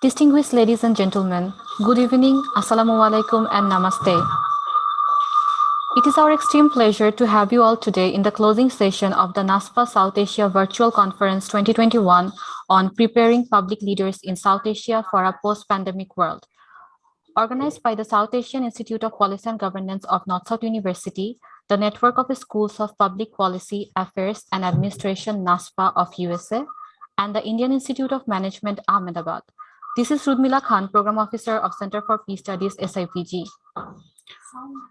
Distinguished ladies and gentlemen, good evening, Assalamu alaikum and Namaste. It is our extreme pleasure to have you all today in the closing session of the NASPAA South Asia Virtual Conference 2021 on Preparing Public Leaders in South Asia for a Post-Pandemic World. Organized by the South Asian Institute of Policy and Governance of North-South University, the Network of Schools of Public Policy, Affairs and Administration NASPAA of USA, and the Indian Institute of Management Ahmedabad. This is Rudmila Khan, Program Officer of Center for Peace Studies, SIPG.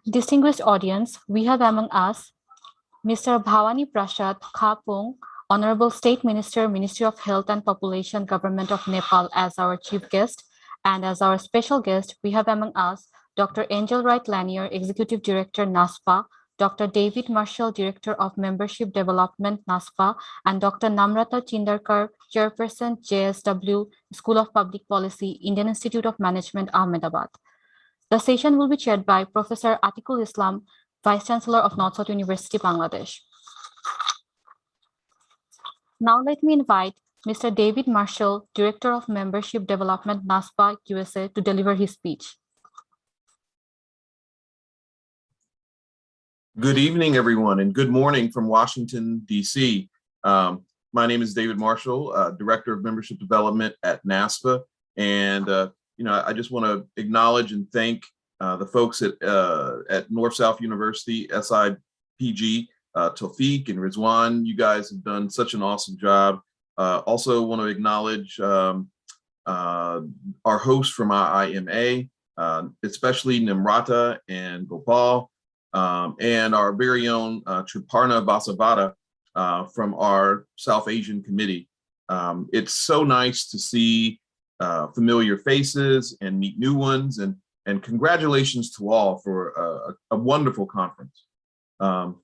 Distinguished audience, we have among us Mr. Bhavani Prasad Khapung, Honorable State Minister, Ministry of Health and Population, Government of Nepal as our chief guest. And as our special guest, we have among us Dr. Angel Wright Lanier, Executive Director, NASPAA, Dr. David Marshall, Director of Membership Development, NASPAA, and Dr. Namrata Chindarkar, Chairperson, JSW, School of Public Policy, Indian Institute of Management, Ahmedabad. The session will be chaired by Professor Atikul Islam, Vice Chancellor of North-South University, Bangladesh. Now let me invite Mr. David Marshall, Director of Membership Development, NASPAA, USA, to deliver his speech. Good evening, everyone, and good morning from Washington, D.C. My name is David Marshall, Director of Membership Development at NASPAA, and I just want to acknowledge and thank the folks at North-South University, SIPG, Tawfiq and Rizwan. You guys have done such an awesome job. Also want to acknowledge our hosts from our IMA, especially Nimrata and Gopal, and our very own Triparna Vasavada from our South Asian Committee. It's so nice to see familiar faces and meet new ones, and congratulations to all for a wonderful conference. I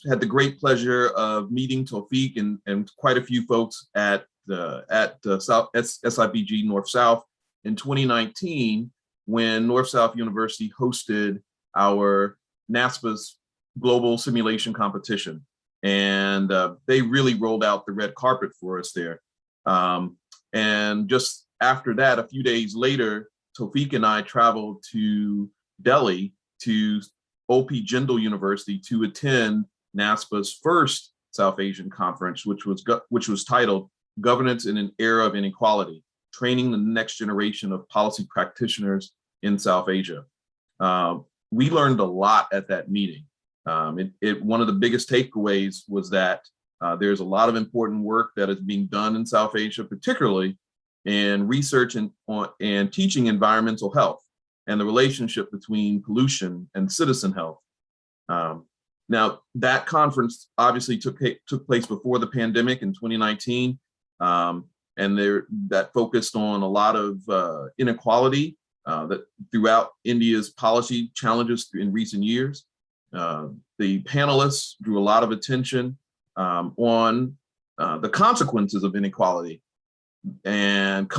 had the great pleasure of meeting Tawfiq and quite a few folks at South SIPG North-South in 2019 when North-South University hosted our NASPAA's global simulation competition. And they really rolled out the red carpet for us there. And just after that, a few days later, Tawfiq and I traveled to Delhi to OP Jindal University to attend NASPAA's first South Asian conference, which was titled Governance in an Era of Inequality, Training the Next Generation of Policy Practitioners in South Asia. We learned a lot at that meeting. One of the biggest takeaways was that there's a lot of important work that is being done in South Asia, particularly in research and teaching environmental health and the relationship between pollution and citizen health. Now, that conference obviously took place before the pandemic in 2019, and that focused on a lot of inequality that throughout India's policy challenges in recent years. The panelists drew a lot of attention on the consequences of inequality and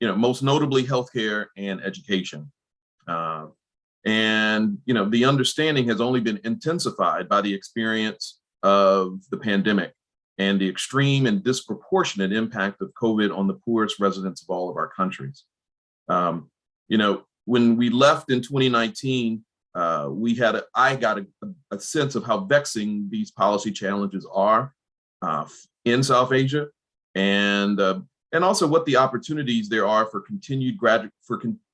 most notably healthcare and education. The understanding has only been intensified by the experience of the pandemic and the extreme and disproportionate impact of COVID on the poorest residents of all of our countries. When we left in 2019, I got a sense of how vexing these policy challenges are in South Asia, and also what the opportunities there are for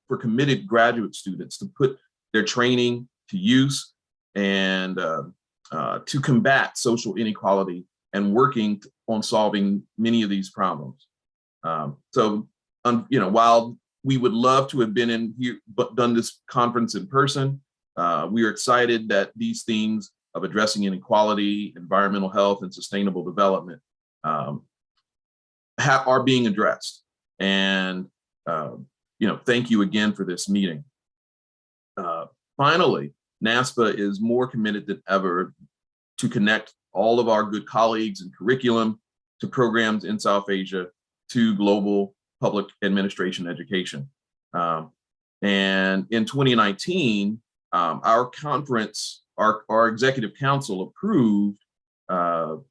for committed graduate students to put their training to use and to combat social inequality and working on solving many of these problems. While we would love to have been in here, but done this conference in person, we are excited that these themes of addressing inequality, environmental health, and sustainable development are being addressed. And thank you again for this meeting. Finally, NASPAA is more committed than ever to connect all of our good colleagues and curriculum to programs in South Asia to global public administration education. And in 2019, our conference, our executive council approved an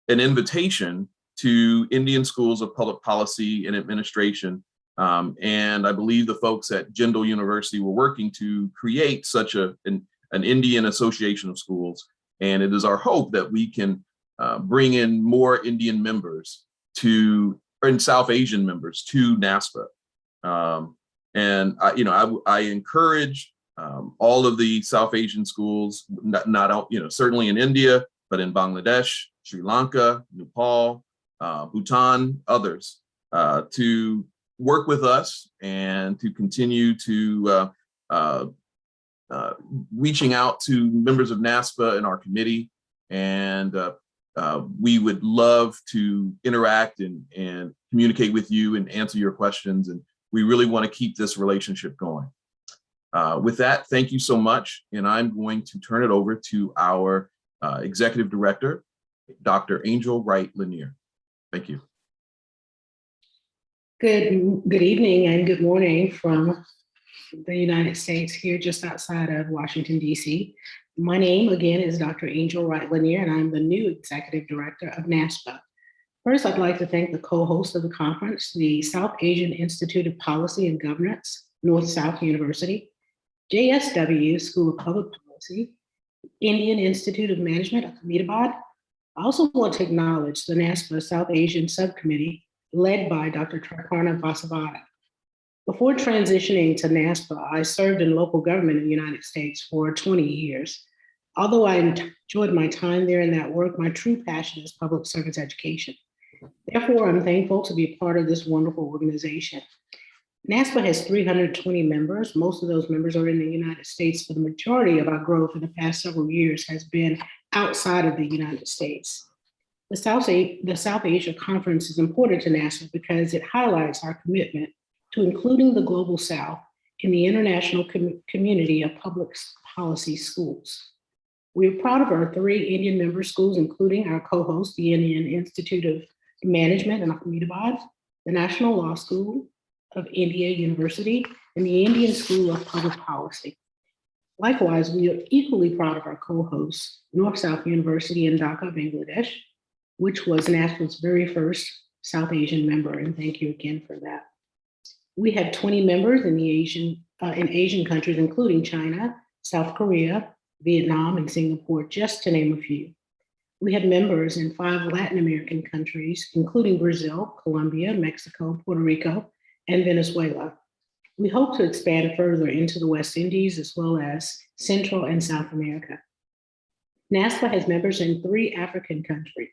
invitation to Indian schools of public policy and administration. And I believe the folks at Jindal University were working to create such an Indian association of schools. And it is our hope that we can bring in more Indian members and South Asian members to NASPAA. And I encourage all of the South Asian schools, not certainly in India, but in Bangladesh, Sri Lanka, Nepal, Bhutan, others, to work with us and to continue to reaching out to members of NASPAA in our committee. And we would love to interact and communicate with you and answer your questions. And we really want to keep this relationship going. With that, thank you so much. And I'm going to turn it over to our Executive Director, Dr. Angel Wright Lanier. Thank you. Good evening and good morning from the United States, here just outside of Washington, D.C. My name, again, is Dr. Angel Wright Lanier, and I'm the new Executive Director of NASPAA. First, I'd like to thank the co-host of the conference, the South Asian Institute of Policy and Governance, North-South University, JSW School of Public Policy, Indian Institute of Management of Ahmedabad. I also want to acknowledge the NASPAA South Asian Subcommittee led by Dr. Triparna Vasavada. Before transitioning to NASPAA, I served in local government in the United States for 20 years. Although I enjoyed my time there in that work, my true passion is public service education. Therefore, I'm thankful to be a part of this wonderful organization. NASPAA has 320 members. Most of those members are in the United States, but the majority of our growth in the past several years has been outside of the United States. The South Asia Conference is important to NASPAA because it highlights our commitment to including the Global South in the international community of public policy schools. We are proud of our 3 Indian member schools, including our co-host, the Indian Institute of Management in Ahmedabad, the National Law School of India University, and the Indian School of Public Policy. Likewise, we are equally proud of our co-host, North-South University in Dhaka, Bangladesh, which was NASPAA's very first South Asian member, and thank you again for that. We had 20 members in Asian countries, including China, South Korea, Vietnam, and Singapore, just to name a few. We had members in 5 Latin American countries, including Brazil, Colombia, Mexico, Puerto Rico, and Venezuela. We hope to expand further into the West Indies, as well as Central and South America. NASPAA has members in 3 African countries,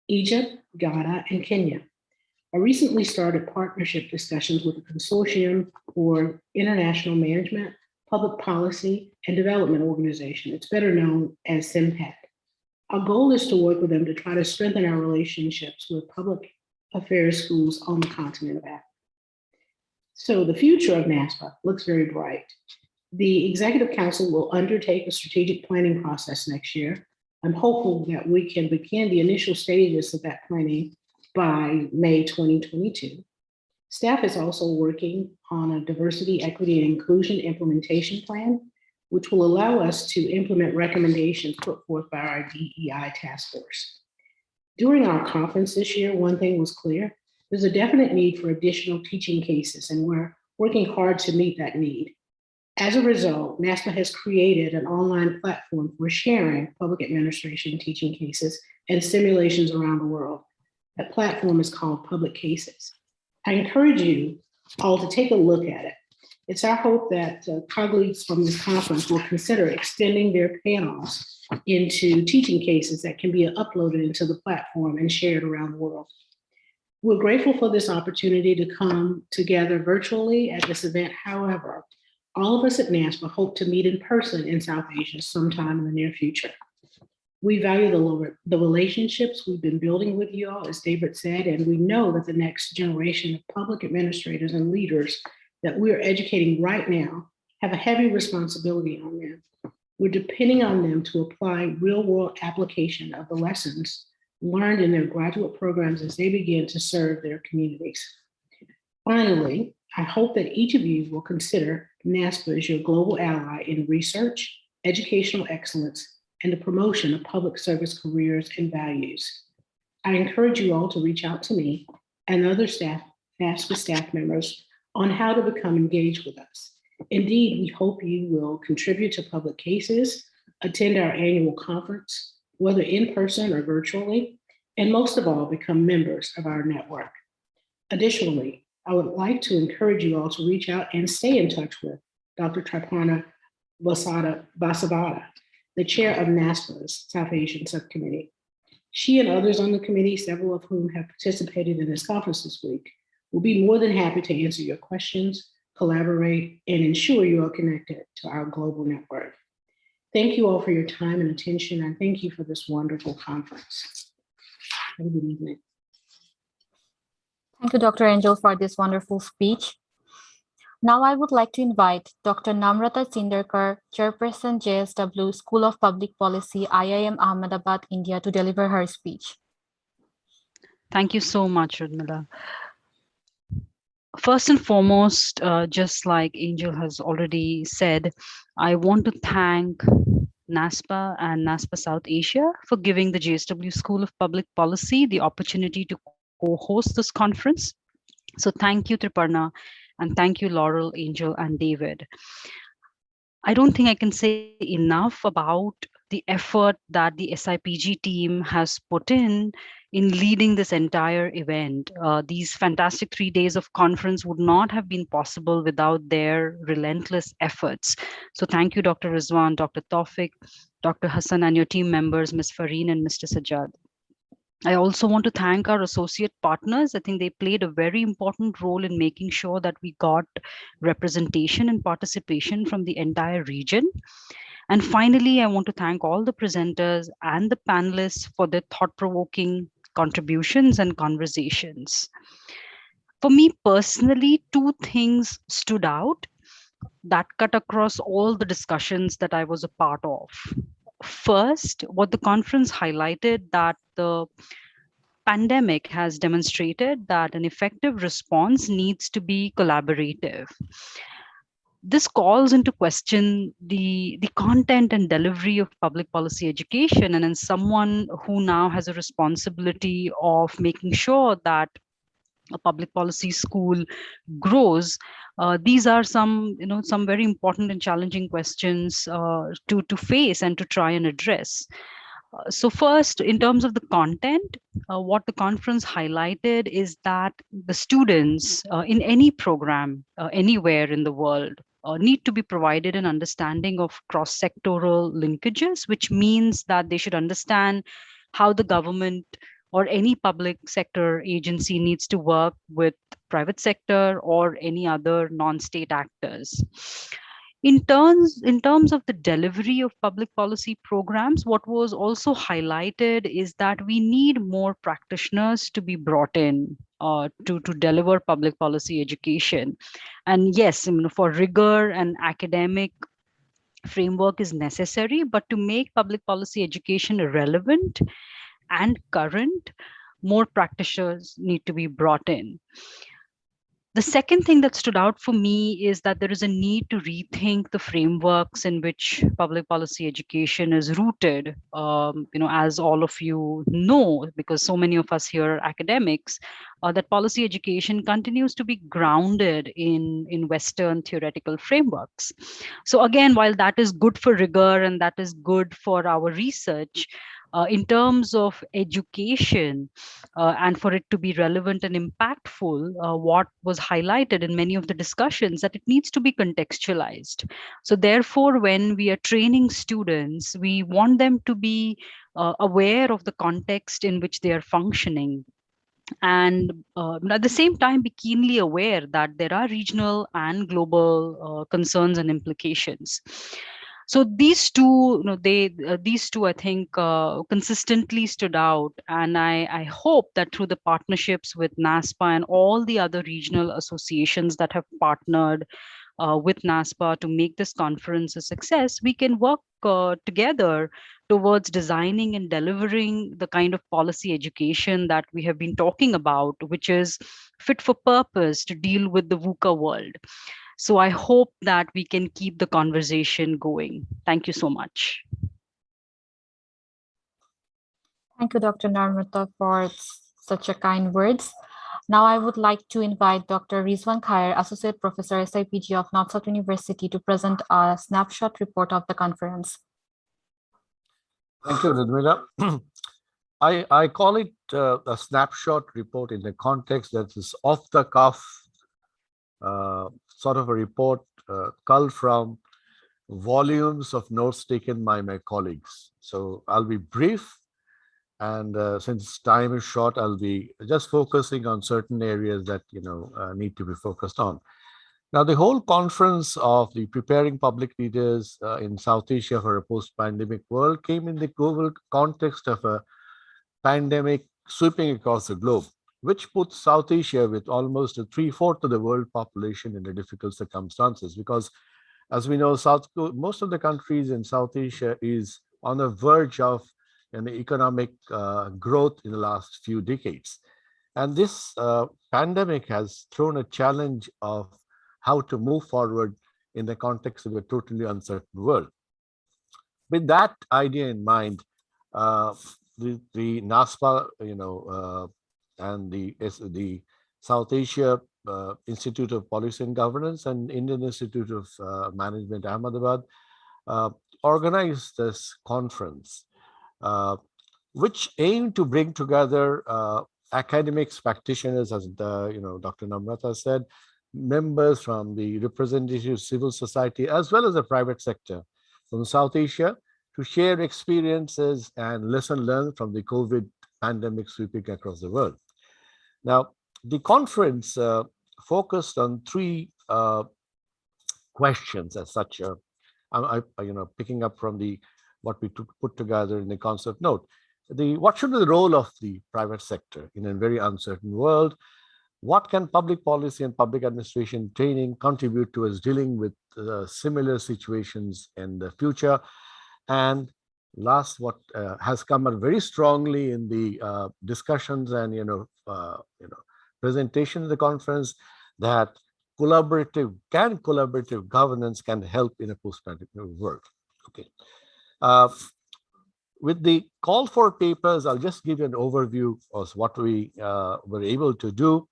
Egypt, Ghana, and Kenya. I recently started partnership discussions with the Consortium for International Management, Public Policy, and Development Organization. It's better known as SIMPAD. Our goal is to work with them to try to strengthen our relationships with public affairs schools on the continent of Africa. So the future of NASPAA looks very bright. The Executive Council will undertake a strategic planning process next year. I'm hopeful that we can begin the initial stages of that planning by May 2022. Staff is also working on a diversity, equity, and inclusion implementation plan, which will allow us to implement recommendations put forth by our DEI task force. During our conference this year, one thing was clear: there's a definite need for additional teaching cases, and we're working hard to meet that need. As a result, NASPAA has created an online platform for sharing public administration teaching cases and simulations around the world. That platform is called Public Cases. I encourage you all to take a look at it. It's our hope that colleagues from this conference will consider extending their panels into teaching cases that can be uploaded into the platform and shared around the world. We're grateful for this opportunity to come together virtually at this event. However, all of us at NASPAA hope to meet in person in South Asia sometime in the near future. We value the relationships we've been building with you all, as David said, and we know that the next generation of public administrators and leaders that we're educating right now have a heavy responsibility on them. We're depending on them to apply real-world application of the lessons learned in their graduate programs as they begin to serve their communities. Finally, I hope that each of you will consider NASPAA as your global ally in research, educational excellence, and the promotion of public service careers and values. I encourage you all to reach out to me and other NASPA staff members on how to become engaged with us. Indeed, we hope you will contribute to public cases, attend our annual conference, whether in person or virtually, and most of all, become members of our network. Additionally, I would like to encourage you all to reach out and stay in touch with Dr. Triparna Basavada, the chair of NASPA's South Asian Subcommittee. She and others on the committee, several of whom have participated in this conference this week, will be more than happy to answer your questions, collaborate, and ensure you are connected to our global network. Thank you all for your time and attention, and thank you for this wonderful conference. Have a good evening. Thank you, Dr. Angel, for this wonderful speech. Now I would like to invite Dr. Namrata Chindarkar, Chairperson, JSW School of Public Policy, IIM Ahmedabad, India, to deliver her speech. Thank you so much, Rudmila. First and foremost, just like Angel has already said, I want to thank NASPAA and NASPAA South Asia for giving the JSW School of Public Policy the opportunity to co-host this conference. So thank you, Triparna, and thank you, Laurel, Angel, and David. I don't think I can say enough about the effort that the SIPG team has put in leading this entire event. These fantastic 3 days of conference would not have been possible without their relentless efforts. So thank you, Dr. Rizwan, Dr. Tawfiq, Dr. Hassan, and your team members, Ms. Fareen and Mr. Sajjad. I also want to thank our associate partners. I think they played a very important role in making sure that we got representation and participation from the entire region. And finally, I want to thank all the presenters and the panelists for their thought-provoking contributions and conversations. For me personally, two things stood out that cut across all the discussions that I was a part of. First, what the conference highlighted that the pandemic has demonstrated that an effective response needs to be collaborative. This calls into question the content and delivery of public policy education. And as someone who now has a responsibility of making sure that a public policy school grows, these are some very important and challenging questions to face and to try and address. So first, in terms of the content, what the conference highlighted is that the students in any program, anywhere in the world, need to be provided an understanding of cross-sectoral linkages, which means that they should understand how the government or any public sector agency needs to work with private sector or any other non-state actors. In terms of the delivery of public policy programs, what was also highlighted is that we need more practitioners to be brought in to deliver public policy education. And yes, for rigor and academic framework is necessary, but to make public policy education relevant and current, more practitioners need to be brought in. The second thing that stood out for me is that there is a need to rethink the frameworks in which public policy education is rooted. As all of you know, because so many of us here are academics, that policy education continues to be grounded in Western theoretical frameworks. So again, while that is good for rigor and that is good for our research, in terms of education and for it to be relevant and impactful, what was highlighted in many of the discussions that it needs to be contextualized. So therefore, when we are training students, we want them to be aware of the context in which they are functioning, and at the same time be keenly aware that there are regional and global concerns and implications. So these two, I think consistently stood out, and I hope that through the partnerships with NASPAA and all the other regional associations that have partnered with NASPAA to make this conference a success, we can work together towards designing and delivering the kind of policy education that we have been talking about, which is fit for purpose to deal with the VUCA world. So I hope that we can keep the conversation going. Thank you so much. Thank you, Dr. Narmata, for such a kind words. Now I would like to invite Dr. Rizwan Khair, Associate Professor, SIPG of North South University, to present a snapshot report of the conference. Thank you, Radmila. I call it a snapshot report in the context that is off the cuff, sort of a report culled from volumes of notes taken by my colleagues. So I'll be brief, and since time is short, I'll be just focusing on certain areas that need to be focused on. Now, the whole conference of the Preparing Public Leaders in South Asia for a Post-Pandemic World came in the global context of a pandemic sweeping across the globe, which puts South Asia with almost a three-fourths of the world population in the difficult circumstances. Because, as we know, most of the countries in South Asia is on the verge of an economic growth in the last few decades. And this pandemic has thrown a challenge of how to move forward in the context of a totally uncertain world. With that idea in mind, the NASPAA, and the South Asia Institute of Policy and Governance and Indian Institute of Management, Ahmedabad, organized this conference, which aimed to bring together academics, practitioners, as Dr. Namrata said, members from the representative civil society, as well as the private sector from South Asia, to share experiences and lesson learned from the COVID pandemic sweeping across the world. Now, the conference focused on three questions as such. Picking up from what we put together in the concept note. What should be the role of the private sector in a very uncertain world? What can public policy and public administration training contribute to us dealing with similar situations in the future? And last, what has come out very strongly in the discussions and presentation of the conference, that collaborative governance can help in a post-pandemic world. Okay. With the call for papers, I'll just give you an overview of what we were able to do.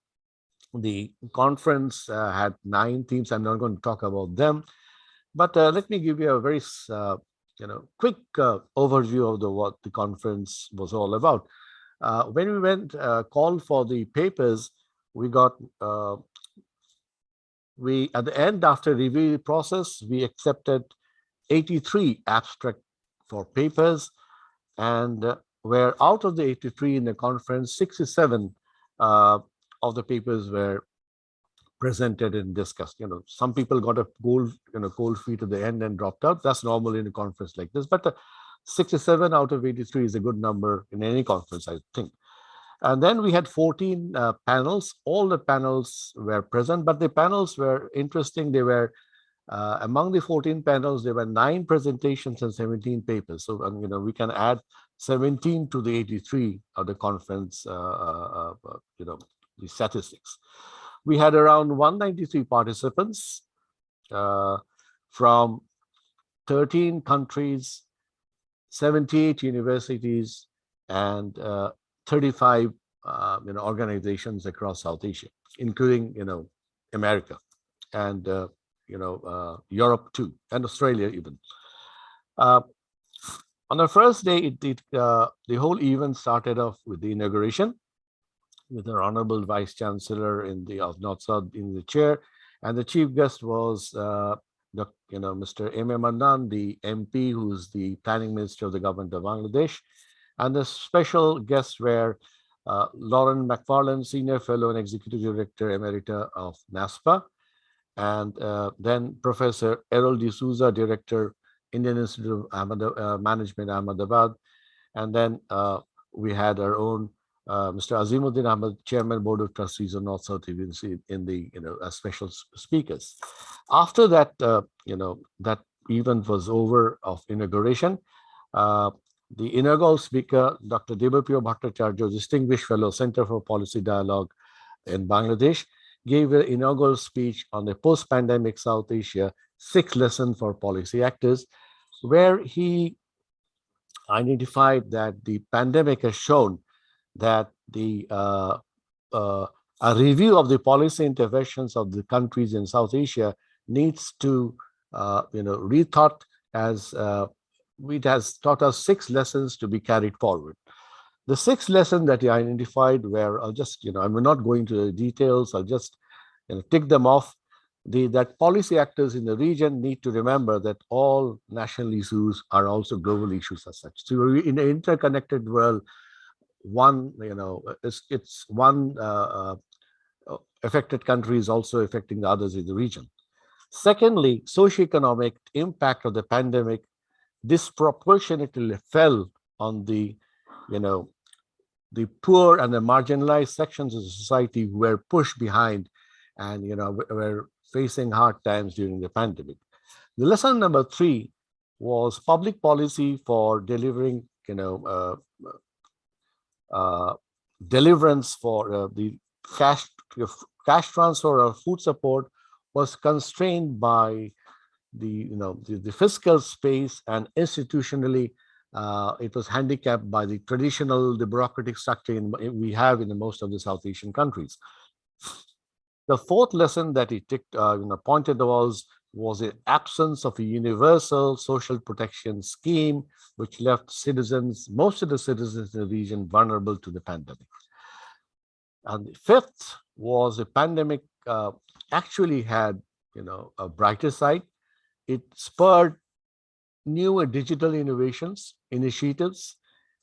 The conference had 9 themes. I'm not going to talk about them, but let me give you a very quick overview of what the conference was all about. When we went call for the papers, we got at the end, after review process, we accepted 83 abstract for papers, and where out of the 83 in the conference, 67 of the papers were presented and discussed. Some people got a cold feet at the end and dropped out. That's normal in a conference like this, but 67 out of 83 is a good number in any conference, I think. And then we had 14 panels. All the panels were present, but the panels were interesting. They were among the 14 panels, there were 9 presentations and 17 papers. So we can add 17 to the 83 of the conference, the statistics. We had around 193 participants from 13 countries, 78 universities, and 35 organizations across South Asia, including America and Europe too, and Australia even. On the first day, the whole event started off with the inauguration, with our Honorable Vice Chancellor of North-South in the chair, and the chief guest was Mr. M.A. Mannan, the MP, who's the Planning Minister of the Government of Bangladesh, and the special guests were Lauren McFarlane, Senior Fellow and Executive Director Emerita of NASPAA, and then Professor Errol D'Souza, Director, Indian Institute of Management, Ahmedabad, and then we had our own Mr. Azimuddin Ahmed, Chairman, Board of Trustees of North-South University, in the as special speakers. After that, that event was over of inauguration. The inaugural speaker, Dr. Debapriya Bhattacharya, Distinguished Fellow, Center for Policy Dialogue in Bangladesh, gave an inaugural speech on the post-pandemic South Asia 6 lessons for policy actors, where he identified that the pandemic has shown that a review of the policy interventions of the countries in South Asia needs to rethought as it has taught us 6 lessons to be carried forward. The 6 lessons that he identified were, I'll just, I'm not going to the details, I'll just tick them off. That policy actors in the region need to remember that all national issues are also global issues as such. So in an interconnected world, it's one affected country is also affecting the others in the region. Secondly, socioeconomic impact of the pandemic disproportionately fell on the poor and the marginalized sections of society who were pushed behind and were facing hard times during the pandemic. The lesson number 3 was public policy for delivering deliverance for the cash transfer or food support was constrained by the fiscal space, and institutionally it was handicapped by the traditional the bureaucratic structure we have in most of the South Asian countries. The 4th lesson that he pointed was the absence of a universal social protection scheme, which left most of the citizens in the region vulnerable to the pandemic. And the 5th was the pandemic actually had a brighter side. It spurred new digital initiatives,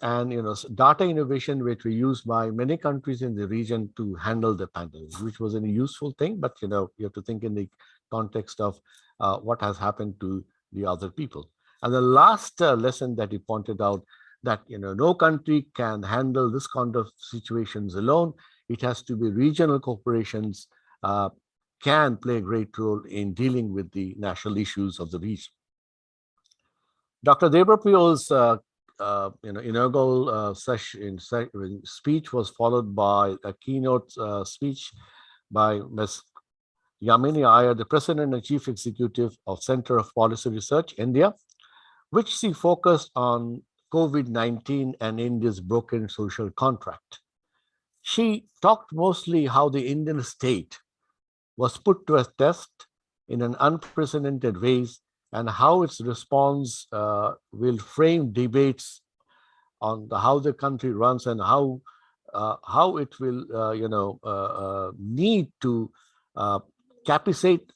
and data innovation, which were used by many countries in the region to handle the pandemic, which was a useful thing. But you have to think in the context of what has happened to the other people. And the last lesson that he pointed out, that no country can handle this kind of situations alone. It has to be regional corporations can play a great role in dealing with the national issues of the region. Dr. Debapriyo's inaugural speech was followed by a keynote speech by Ms. Yamini Iyer, the President and Chief Executive of Center of Policy Research, India, which she focused on COVID-19 and India's broken social contract. She talked mostly how the Indian state was put to a test in an unprecedented ways, and how its response will frame debates on how the country runs and how it will need to capacity,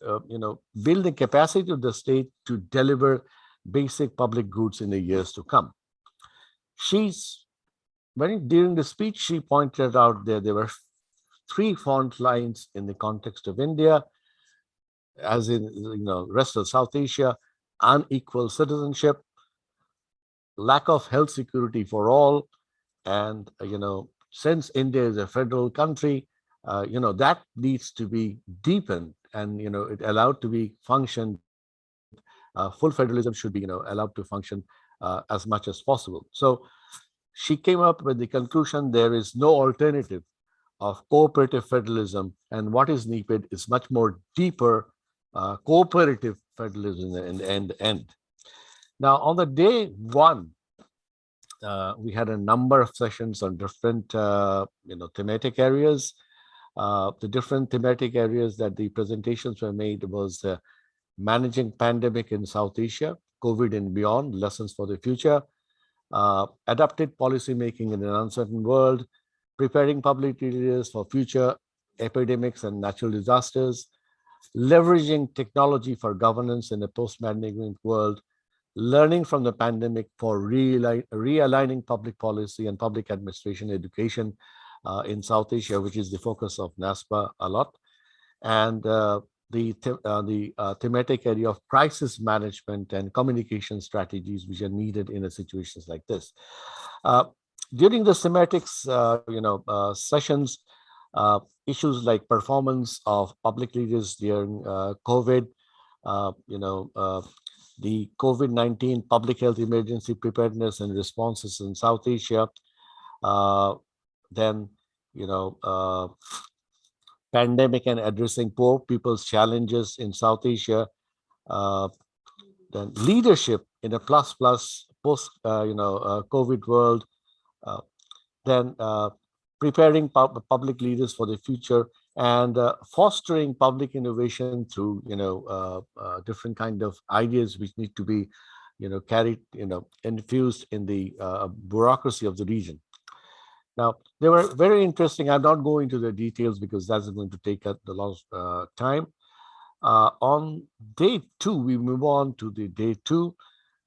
build the capacity of the state to deliver basic public goods in the years to come. During the speech, she pointed out there were 3 front lines in the context of India, as in rest of South Asia: unequal citizenship, lack of health security for all, and since India is a federal country, that needs to be deepened, and it allowed to be functioned. Full federalism should be allowed to function as much as possible. So she came up with the conclusion there is no alternative of cooperative federalism, and what is needed is much more deeper cooperative federalism in the end. Now, on the day 1, we had a number of sessions on different thematic areas. The different thematic areas that the presentations were made was managing pandemic in South Asia, COVID and beyond, lessons for the future, adapted policy making in an uncertain world, preparing public leaders for future epidemics and natural disasters, leveraging technology for governance in a post-pandemic world, learning from the pandemic for realigning public policy and public administration education in South Asia, which is the focus of NASPAA a lot, and the thematic area of crisis management and communication strategies which are needed in situations like this. During the thematics sessions, issues like performance of public leaders during COVID, the COVID-19 public health emergency preparedness and responses in South Asia, then pandemic and addressing poor people's challenges in South Asia, then leadership in a post COVID world, uh, then preparing public leaders for the future, and fostering public innovation through different kind of ideas which need to be carried, infused in the bureaucracy of the region. Now, they were very interesting. I'm not going into the details because that's going to take a lot of time. On day two, we move on to the day two.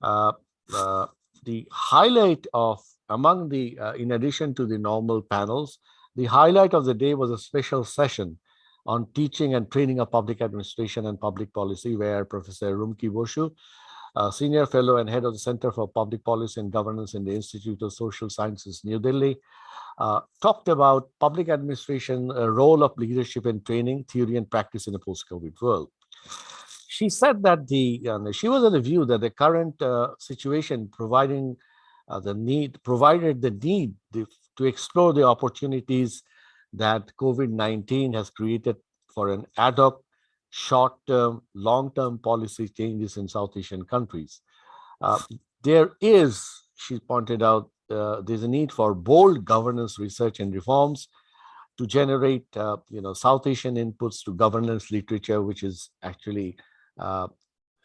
Uh, uh, the highlight of among the, in addition to the normal panels, the highlight of the day was a special session on teaching and training of public administration and public policy, where Professor Rumki Boshu, Senior Fellow and Head of the Center for Public Policy and Governance in the Institute of Social Sciences, New Delhi, talked about public administration, role of leadership and training, theory and practice in a post-COVID world. She said that she was of the view that the current situation provided the need to explore the opportunities that COVID-19 has created for an ad hoc, short-term, long-term policy changes in South Asian countries. There is, she pointed out, there's a need for bold governance research and reforms to generate, South Asian inputs to governance literature, which is actually, uh,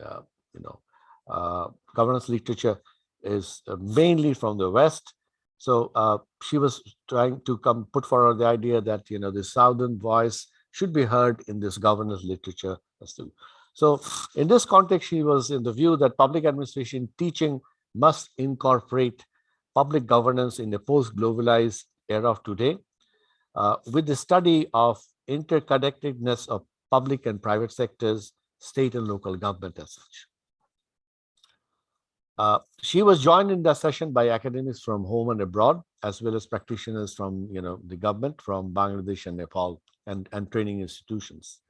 uh, you know, governance literature is mainly from the West. So she was trying to put forward the idea that, the Southern voice should be heard in this governance literature as well. So in this context, she was in the view that public administration teaching must incorporate public governance in the post-globalized era of today, with the study of interconnectedness of public and private sectors, state and local government as such. She was joined in the session by academics from home and abroad, as well as practitioners from the government from Bangladesh and Nepal, and training institutions.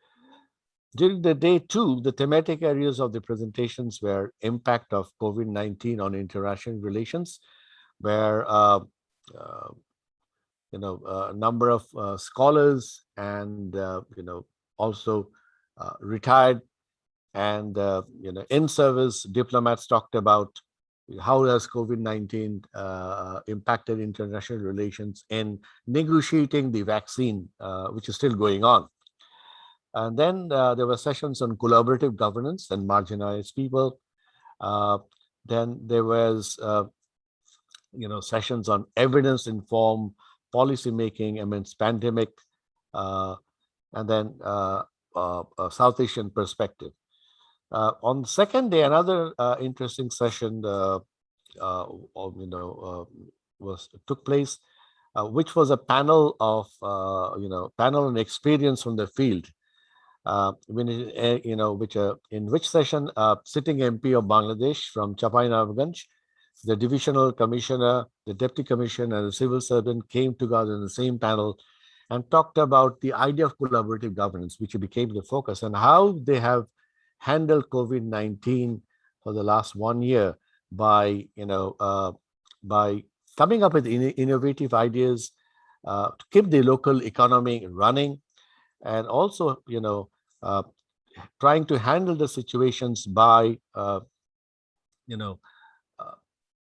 During the day two, the thematic areas of the presentations were impact of COVID-19 on international relations, where a number of scholars and also retired and in-service diplomats talked about how has COVID-19 impacted international relations in negotiating the vaccine, which is still going on. And then there were sessions on collaborative governance and marginalized people. Then there was, sessions on evidence-informed policy making amidst pandemic, and then a South Asian perspective. On the second day, another interesting session took place, which was a panel of panel and experience from the field. In which session, sitting MP of Bangladesh from Chapai-Nabganj, the divisional commissioner, the deputy commissioner, and the civil servant came together in the same panel and talked about the idea of collaborative governance, which became the focus, and how they have handled COVID-19 for the last 1 year by coming up with innovative ideas to keep the local economy running, and also trying to handle the situations by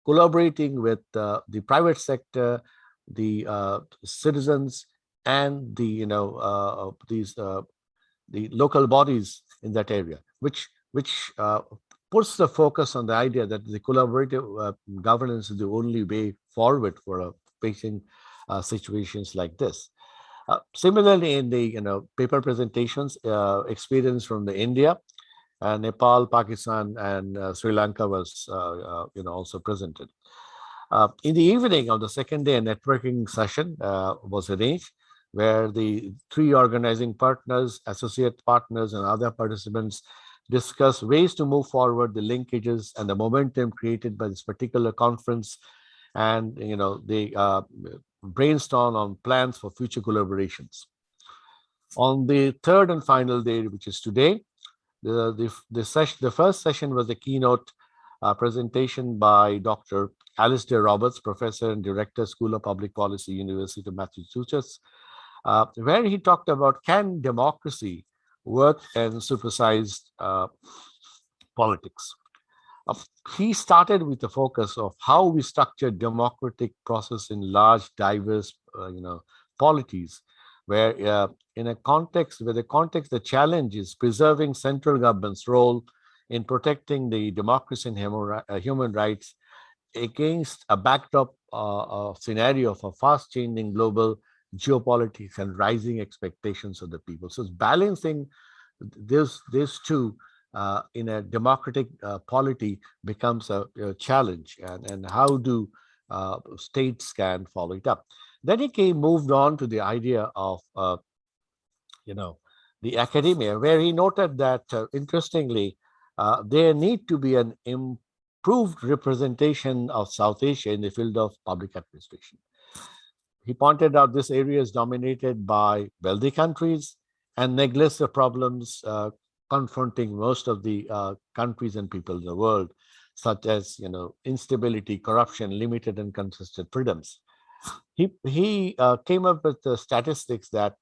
collaborating with the private sector, the citizens, and the local bodies in that area, which puts the focus on the idea that the collaborative governance is the only way forward for facing situations like this. Similarly, in the paper presentations, experience from the India, Nepal, Pakistan, and Sri Lanka was also presented. In the evening of the second day, a networking session was arranged, where the 3 organizing partners, associate partners, and other participants discuss ways to move forward, the linkages and the momentum created by this particular conference, and they brainstorm on plans for future collaborations. On the third and final day, which is today, the first session was a keynote presentation by Dr. Alistair Roberts, Professor and Director, School of Public Policy, University of Massachusetts, where he talked about, can democracy work in supersized politics? He started with the focus of how we structure democratic process in large, diverse, polities, where in a context where the challenge is preserving central government's role in protecting the democracy and human rights against a backdrop scenario of a fast-changing global geopolitics and rising expectations of the people. So it's balancing these two in a democratic polity becomes a challenge, and how do states can follow it up. Then he moved on to the idea of the academia, where he noted that interestingly there need to be an improved representation of South Asia in the field of public administration. He pointed out this area is dominated by wealthy countries and neglects the problems confronting most of the countries and people in the world, such as instability, corruption, limited and consistent freedoms. He came up with the statistics that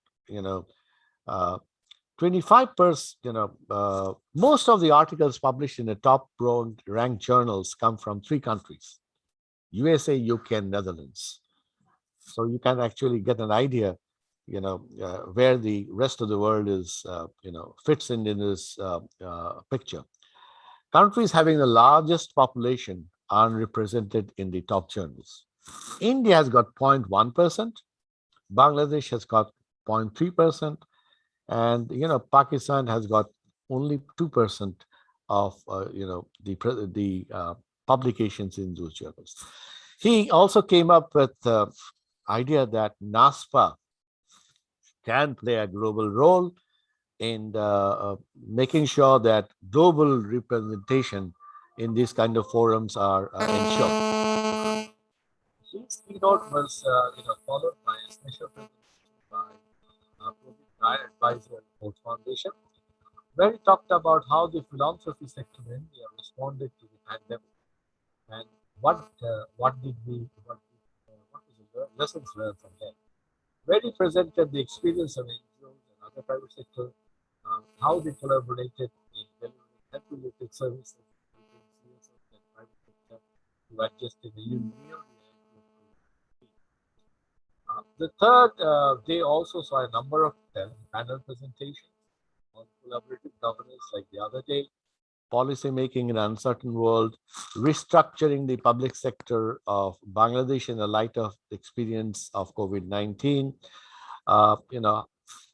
25%, most of the articles published in the top ranked journals come from three countries: USA, UK, and Netherlands. So you can actually get an idea, where the rest of the world is, fits in this picture. Countries having the largest population are represented in the top journals. India has got 0.1%, Bangladesh has got 0.3%, and Pakistan has got only 2% of the publications in those journals. He also came up with the idea that NASPAA can play a global role in making sure that global representation in these kind of forums are ensured. His keynote was followed by a special presentation by COVID Advisor Report Foundation, where he talked about how the philanthropy sector in India responded to the pandemic and what was the lessons learned from there. Where he presented the experience of NGOs and other private sector, how they collaborated in delivering health-related services between CSOs and private sector to adjust to the new reality of COVID. The third day also saw a number of panel presentations on collaborative governance, like the other day, policy making in an uncertain world, restructuring the public sector of Bangladesh in the light of the experience of COVID-19,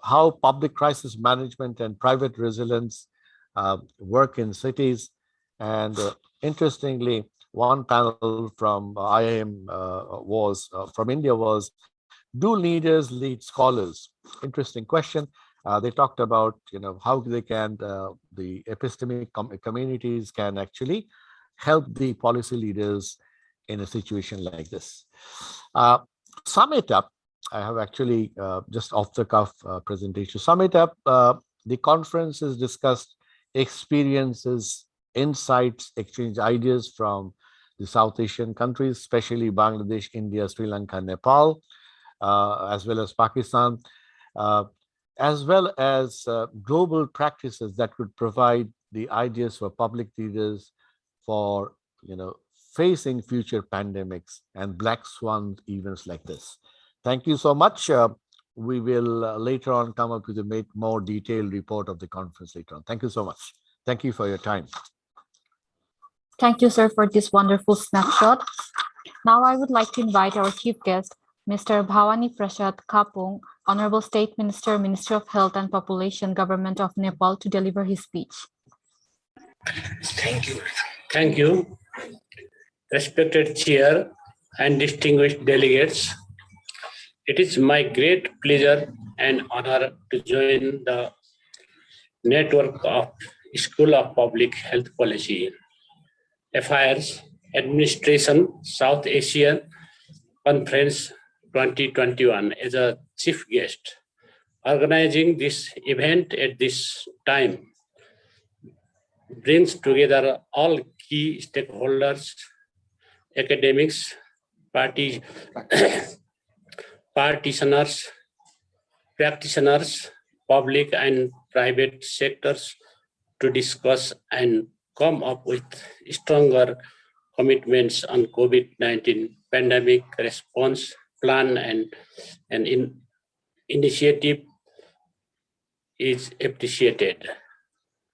how public crisis management and private resilience work in cities. And interestingly, one panel from IIM from India was, do leaders lead scholars? Interesting question. They talked about how they can the epistemic communities can actually help the policy leaders in a situation like this. Sum it up. I have actually just off the cuff presentation. Sum it up. The conference has discussed experiences, insights, exchange ideas from the South Asian countries, especially Bangladesh, India, Sri Lanka, Nepal, as well as Pakistan, as well as global practices that could provide the ideas for public leaders for facing future pandemics and black swan events like this. Thank you so much. We will later on come up with a more detailed report of the conference later on. Thank you so much. Thank you for your time. Thank you, sir, for this wonderful snapshot. Now I would like to invite our chief guest, Mr. Bhavani Prasad Kapung, Honorable State Minister, Ministry of Health and Population, Government of Nepal, to deliver his speech. Thank you. Thank you. Respected Chair and distinguished delegates, it is my great pleasure and honor to join the network of School of Public Health Policy Affairs Administration South Asian Conference 2021 as a chief guest. Organizing this event at this time brings together all key stakeholders, academics, practitioners, public and private sectors to discuss and come up with stronger commitments on COVID-19 pandemic response plan and initiative is appreciated.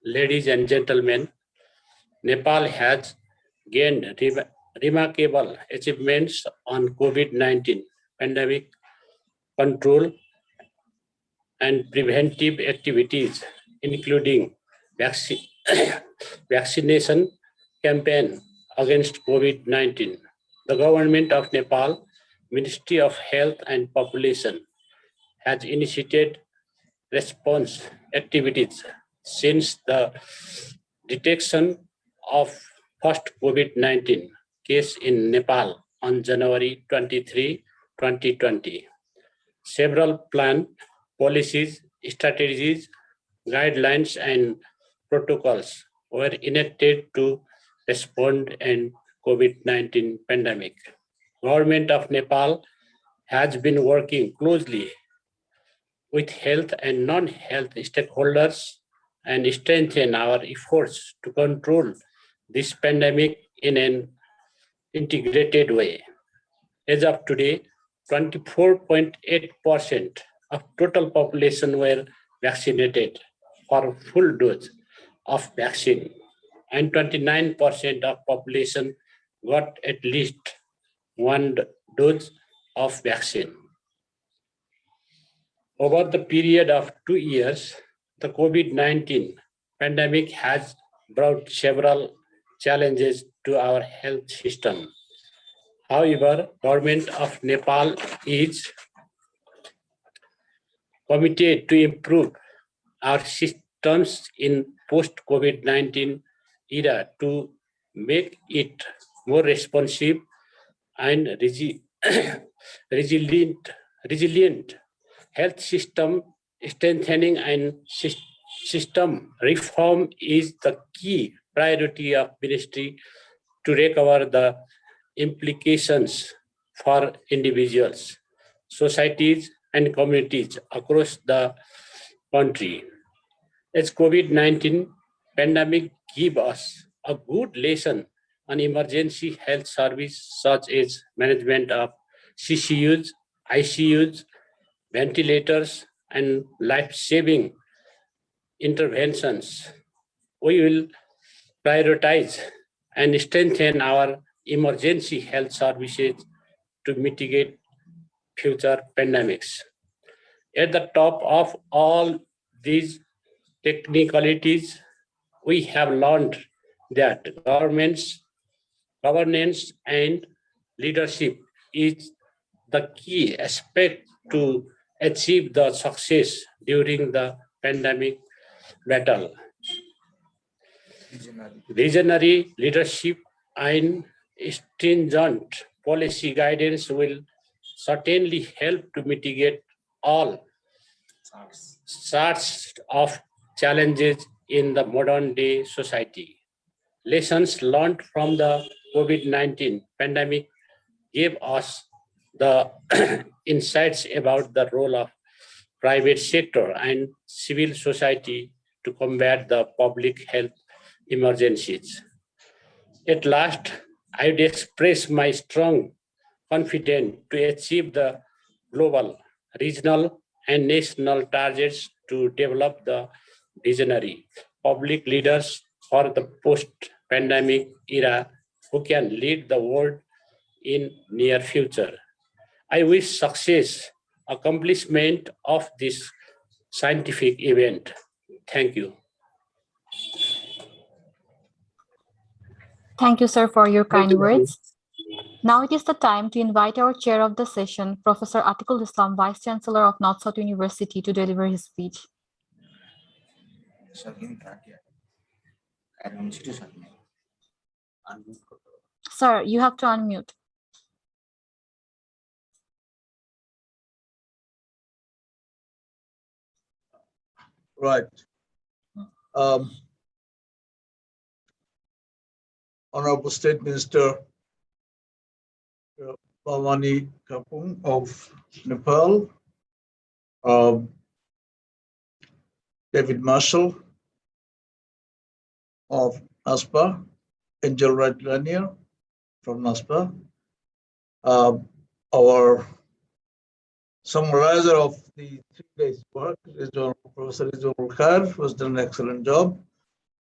Ladies and gentlemen, Nepal has gained remarkable achievements on COVID-19 pandemic control and preventive activities, including vaccination campaign against COVID-19. The government of Nepal, Ministry of Health and Population, has initiated response activities since the detection of first COVID-19 case in Nepal on January 23, 2020. Several plans, policies, strategies, guidelines, and protocols were enacted to respond to COVID-19 pandemic. Government of Nepal has been working closely with health and non-health stakeholders and strengthen our efforts to control this pandemic in an integrated way. As of today, 24.8% of total population were vaccinated for full dose of vaccine, and 29% of population got at least one dose of vaccine. Over the period of 2 years, the COVID-19 pandemic has brought several challenges to our health system. However, government of Nepal is committed to improve our systems in post-COVID-19 era to make it more responsive and resilient. Health system strengthening and system reform is the key priority of ministry to recover the implications for individuals, societies, and communities across the country. As COVID-19 pandemic give us a good lesson on emergency health service such as management of CCUs, ICUs, ventilators, and life-saving interventions. We will prioritize and strengthen our emergency health services to mitigate future pandemics. At the top of all these technicalities, we have learned that governance and leadership is the key aspect to achieve the success during the pandemic battle. Visionary leadership and stringent policy guidance will certainly help to mitigate all sorts of challenges in the modern day society. Lessons learned from the COVID-19 pandemic gave us the insights about the role of private sector and civil society to combat the public health emergencies. At last, I would express my strong confidence to achieve the global, regional, and national targets to develop the visionary public leaders for the post-pandemic era who can lead the world in near future. I wish success, accomplishment of this scientific event. Thank you. Thank you, sir, for your kind words. Now it is the time to invite our chair of the session, Professor Atikul Islam, Vice Chancellor of North South University, to deliver his speech. Sir, you have to unmute. Right. Honorable State Minister Bhavani Kapung of Nepal, David Marshall of NASPAA, Angel Wright Lanier from NASPAA, our summarizer of the 3 days work, Professor Rizwanul Khair, who has done an excellent job,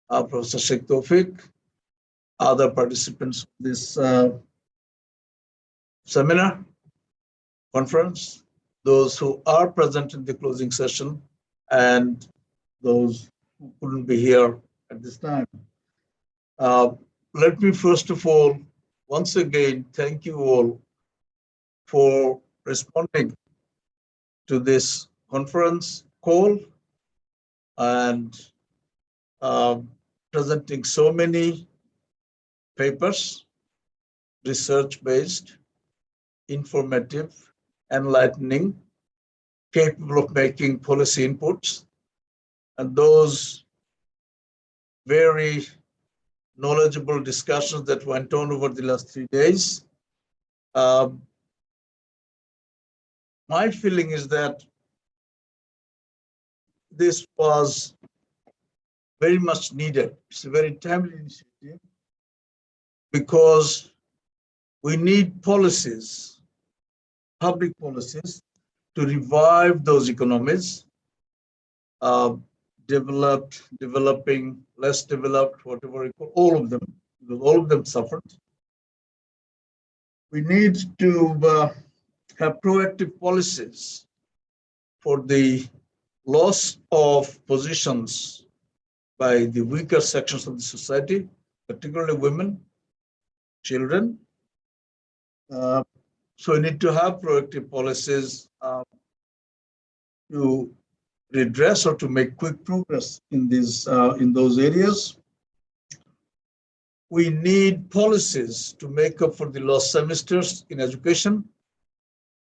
Professor Sheikh Tawfiq, other participants of this seminar, conference, those who are present in the closing session, and those who couldn't be here at this time. Let me first of all, once again, thank you all for responding to this conference call and presenting so many papers, research-based, informative, enlightening, capable of making policy inputs, and those very knowledgeable discussions that went on over the last 3 days. My feeling is that this was very much needed. It's a very timely initiative because we need policies, public policies, to revive those economies, developed, developing, less developed, whatever you call, all of them, because all of them suffered. We need to have proactive policies for the loss of positions by the weaker sections of the society, particularly women, children. So we need to have proactive policies to redress or to make quick progress in those areas. We need policies to make up for the lost semesters in education.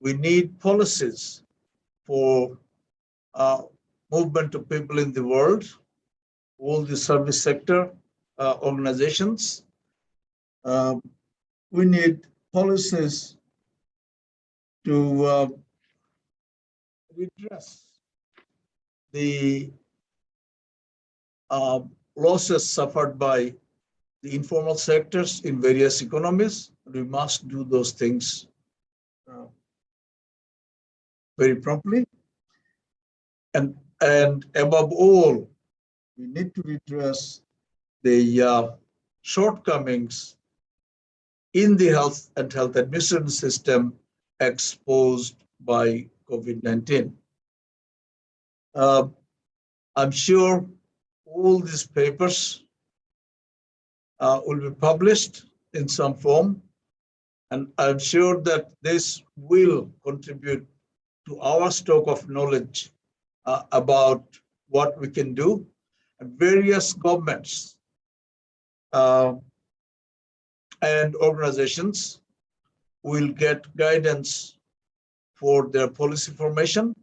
We need policies for movement of people in the world, all the service sector organizations. We need policies to redress the losses suffered by the informal sectors in various economies. We must do those things very promptly. And above all, we need to redress the shortcomings in the health and health administration system exposed by COVID-19. I'm sure all these papers will be published in some form, and I'm sure that this will contribute to our stock of knowledge about what we can do. And various governments and organizations will get guidance for their policy formation,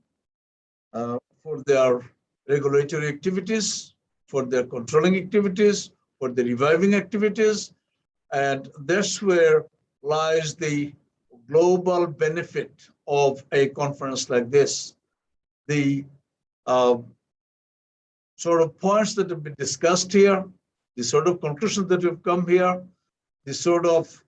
for their regulatory activities, for their controlling activities, for the reviving activities. And that's where lies the global benefit of a conference like this. The sort of points that have been discussed here, the sort of conclusions that have come here, the sort of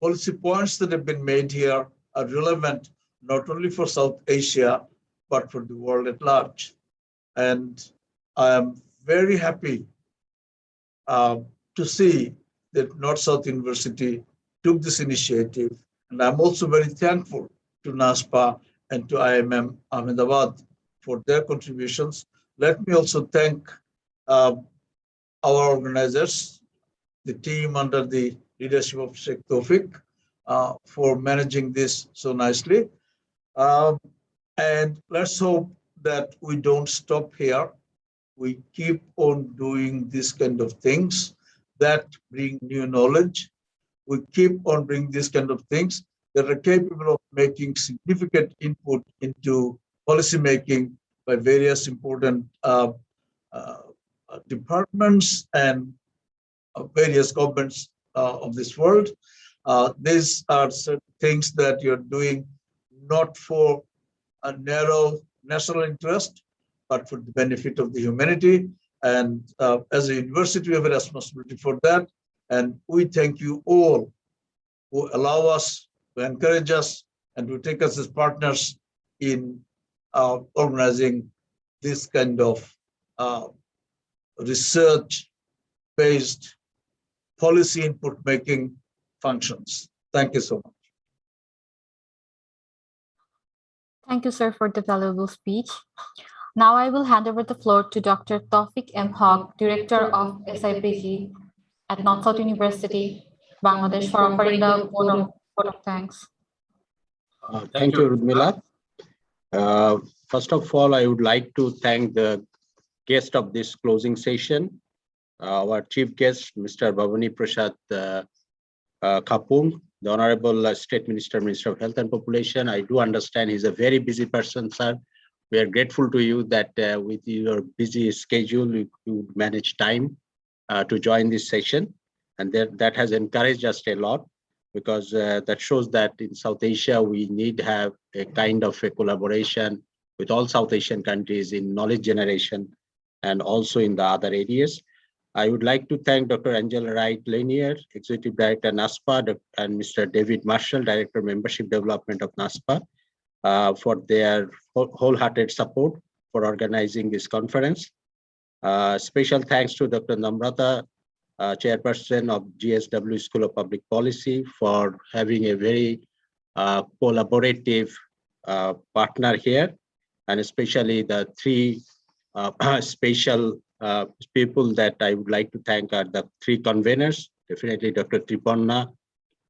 policy points that have been made here are relevant not only for South Asia, but for the world at large. And I am very happy to see that North-South University took this initiative. And I'm also very thankful to NASPAA and to IMM Ahmedabad for their contributions. Let me also thank our organizers, the team under the leadership of Sheikh Tawfiq, for managing this so nicely. And let's hope that we don't stop here. We keep on doing this kind of things that bring new knowledge. We keep on bringing these kind of things that are capable of making significant input into policy making by various important departments and various governments of this world. These are certain things that you're doing not for a narrow national interest, but for the benefit of the humanity. And as a university, we have a responsibility for that. And we thank you all who allow us, to encourage us, and to take us as partners in organizing this kind of research-based policy input making functions. Thank you so much. Thank you, sir, for the valuable speech. Now I will hand over the floor to Dr. Tawfiq M. Haq, Director of SIPG at North South University, Bangladesh, for offering the vote of thanks. Thank you, Rudmila. First of all, I would like to thank the guest of this closing session, our chief guest, Mr. Bhavani Prasad Kapung, the Honorable State Minister, Minister of Health and Population. I do understand he's a very busy person, sir. We are grateful to you that with your busy schedule, you manage time to join this session. And that has encouraged us a lot, because that shows that in South Asia, we need to have a kind of a collaboration with all South Asian countries in knowledge generation and also in the other areas. I would like to thank Dr. Angela Wright Lanier, Executive Director, NASPAA, and Mr. David Marshall, Director, Membership Development of NASPAA, for their wholehearted support for organizing this conference. Special thanks to Dr. Namrata, Chairperson of GSW School of Public Policy, for having a very collaborative partner here, and especially the three special people that I would like to thank are the three conveners. Definitely Dr. Tripanna,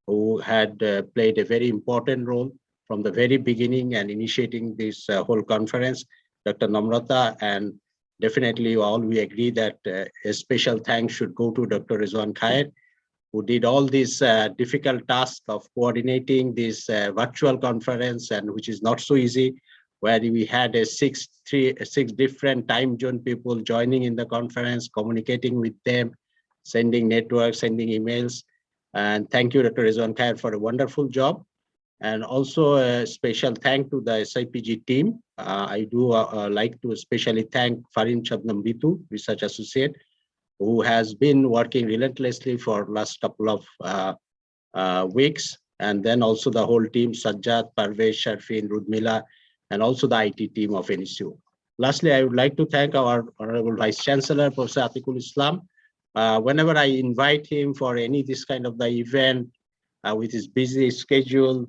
who had played a very important role from the very beginning and initiating this whole conference, Dr. Namrata, and definitely all we agree that a special thanks should go to Dr. Rizwan Khair, who did all this difficult task of coordinating this virtual conference, and which is not so easy, where we had six different time zone people joining in the conference, communicating with them, sending networks, sending emails. And thank you, Dr. Rizwan Khair, for a wonderful job. And also a special thank to the SIPG team. I do like to especially thank Farin Chabnam Bitu, Research Associate, who has been working relentlessly for last couple of weeks. And then also the whole team, Sajjad, Parvez, Sharfin, Rudmila, and also the IT team of NSU. Lastly, I would like to thank our Honorable Vice Chancellor, Professor Atikul Islam. Whenever I invite him for any this kind of the event with his busy schedule,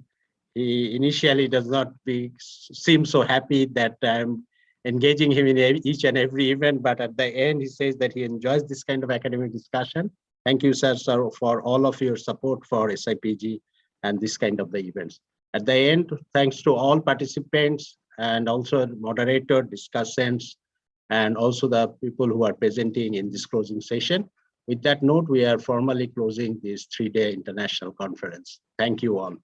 he initially does not seem so happy that I'm engaging him in each and every event, but at the end, he says that he enjoys this kind of academic discussion. Thank you, sir, for all of your support for SIPG and this kind of the events. At the end, thanks to all participants and also moderator, discussants, and also the people who are presenting in this closing session. With that note, we are formally closing this 3-day international conference. Thank you all.